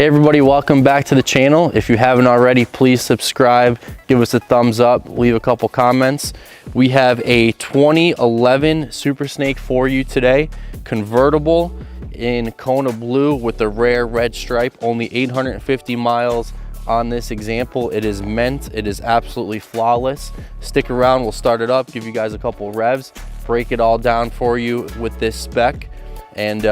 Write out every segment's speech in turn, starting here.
Hey everybody, welcome back to the channel. If you haven't already, please subscribe, give us a thumbs up, leave a couple comments. We have a 2011 Super Snake for you today, convertible in Kona blue with the rare red stripe, only 850 miles on this example. It is mint, it is absolutely flawless. Stick around, we'll start it up, give you guys a couple revs, break it all down for you with this spec, and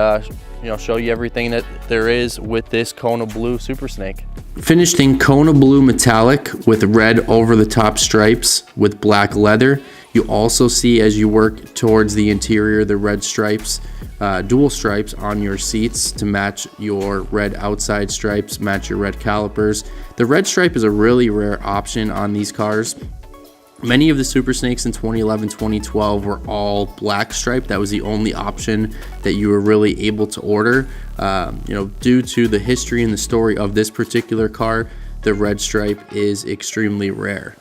show you everything that there is with this Kona blue Super Snake. Finished in Kona blue metallic with red over the top stripes with black leather. You also see, as you work towards the interior, the red stripes, dual stripes on your seats to match your red outside stripes, match your red calipers. The red stripe is a really rare option on these cars. Many of the Super Snakes in 2011, 2012 were all black stripe. That was the only option that you were really able to order. Due to the history and the story of this particular car, the red stripe is extremely rare.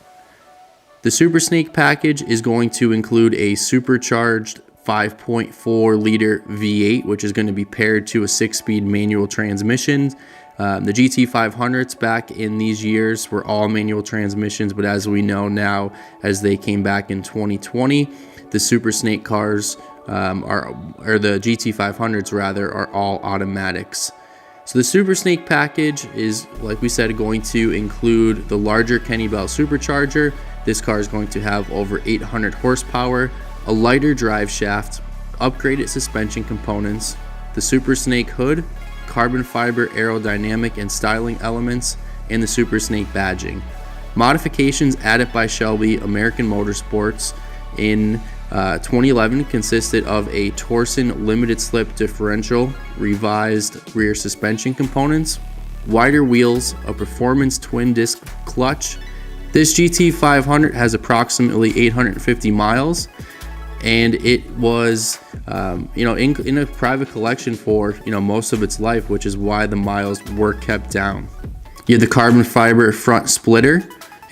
The Super Snake package is going to include a supercharged 5.4 liter V8, which is going to be paired to a 6-speed manual transmission. The GT500s back in these years were all manual transmissions, but as we know now, as they came back in 2020, the Super Snake cars or the GT500s rather, are all automatics. So the Super Snake package is, like we said, going to include the larger Kenny Bell supercharger. This car is going to have over 800 horsepower, a lighter drive shaft, upgraded suspension components, the Super Snake hood, carbon fiber aerodynamic and styling elements, and the Super Snake badging. Modifications added by Shelby American Motorsports in 2011 consisted of a Torsen limited slip differential, revised rear suspension components, wider wheels, a performance twin disc clutch. This GT500 has approximately 850 miles, and it was in a private collection for most of its life, which is why the miles were kept down. You have the carbon fiber front splitter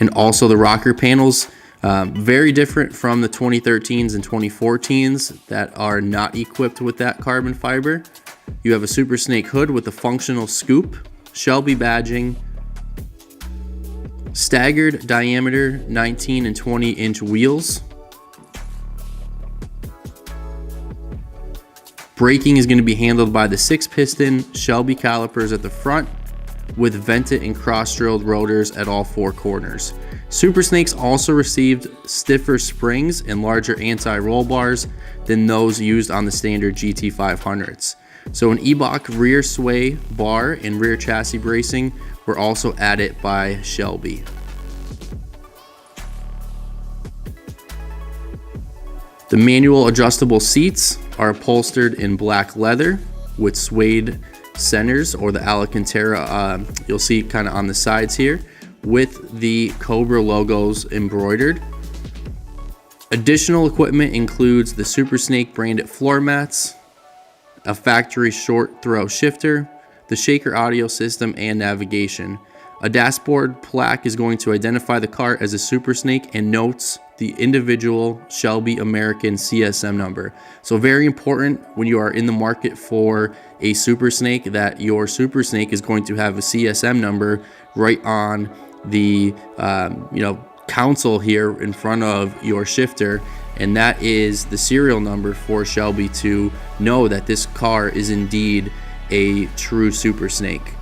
and also the rocker panels, very different from the 2013s and 2014s that are not equipped with that carbon fiber. You have a Super Snake hood with a functional scoop, Shelby badging, staggered diameter 19 and 20 inch wheels. Braking is going to be handled by the 6-piston Shelby calipers at the front with vented and cross-drilled rotors at all 4 corners. Super Snakes also received stiffer springs and larger anti-roll bars than those used on the standard GT500s. So an Ebach rear sway bar and rear chassis bracing were also added by Shelby. The manual adjustable seats are upholstered in black leather with suede centers, or the Alcantara, you'll see kind of on the sides here, with the Cobra logos embroidered. Additional equipment includes the Super Snake branded floor mats, a factory short throw shifter, the shaker audio system, and navigation. A dashboard plaque is going to identify the car as a Super Snake and notes the individual Shelby American CSM number. So very important when you are in the market for a Super Snake that your Super Snake is going to have a CSM number right on the console here in front of your shifter, and that is the serial number for Shelby to know that this car is indeed a true Super Snake.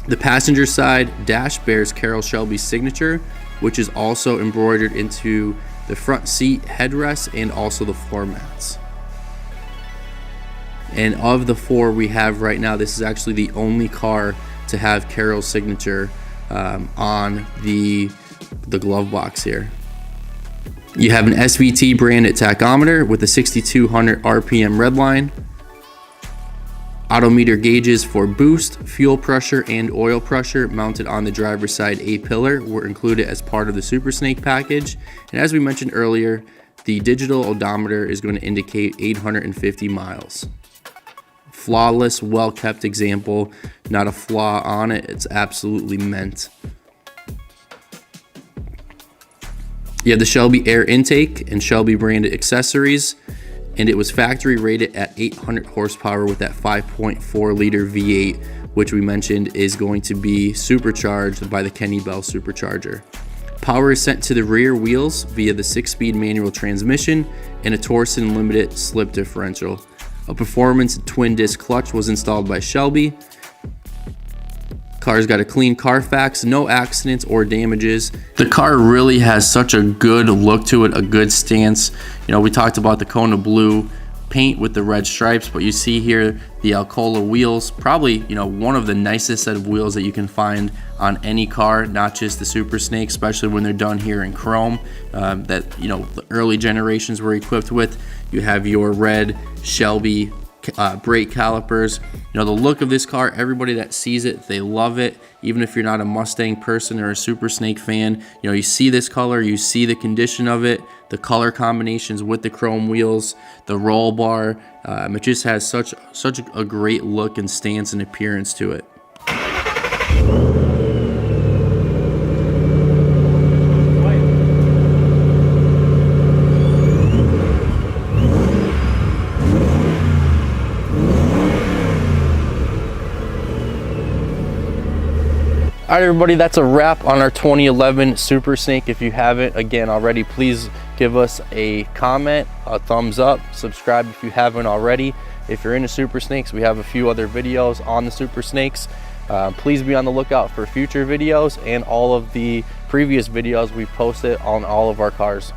The passenger side dash bears Carroll Shelby's signature, which is also embroidered into the front seat headrest and also the floor mats. And of the 4 we have right now, this is actually the only car to have Carroll's signature on the glove box here. You have an SVT branded tachometer with a 6200 RPM redline. Odometer gauges for boost, fuel pressure, and oil pressure mounted on the driver's side A-pillar were included as part of the Super Snake package. And as we mentioned earlier, the digital odometer is going to indicate 850 miles. Flawless, well-kept example, not a flaw on it. It's absolutely mint. You have the Shelby air intake and Shelby branded accessories, and it was factory rated at 800 horsepower with that 5.4 liter V8 which we mentioned is going to be supercharged by the Kenny Bell supercharger. Power is sent to the rear wheels via the 6-speed manual transmission and a Torsen limited slip differential. A performance twin disc clutch was installed by Shelby. Car's got a clean Carfax, no accidents or damages. The car really has such a good look to it, a good stance. You know, we talked about the Kona blue paint with the red stripes, but you see here the Alcoa wheels, probably, you know, one of the nicest set of wheels that you can find on any car, not just the Super Snake, especially when they're done here in chrome, that, you know, the early generations were equipped with. You have your red Shelby brake calipers. You know, the look of this car, everybody that sees it, they love it. Even if you're not a Mustang person or a Super Snake fan, you know, you see this color, you see the condition of it, the color combinations with the chrome wheels, the roll bar. It just has such a great look and stance and appearance to it. All right, everybody, that's a wrap on our 2011 Super Snake. If you haven't, again, already, please give us a comment, a thumbs up, subscribe if you haven't already. If you're into Super Snakes, we have a few other videos on the Super Snakes. Please be on the lookout for future videos and all of the previous videos we posted on all of our cars.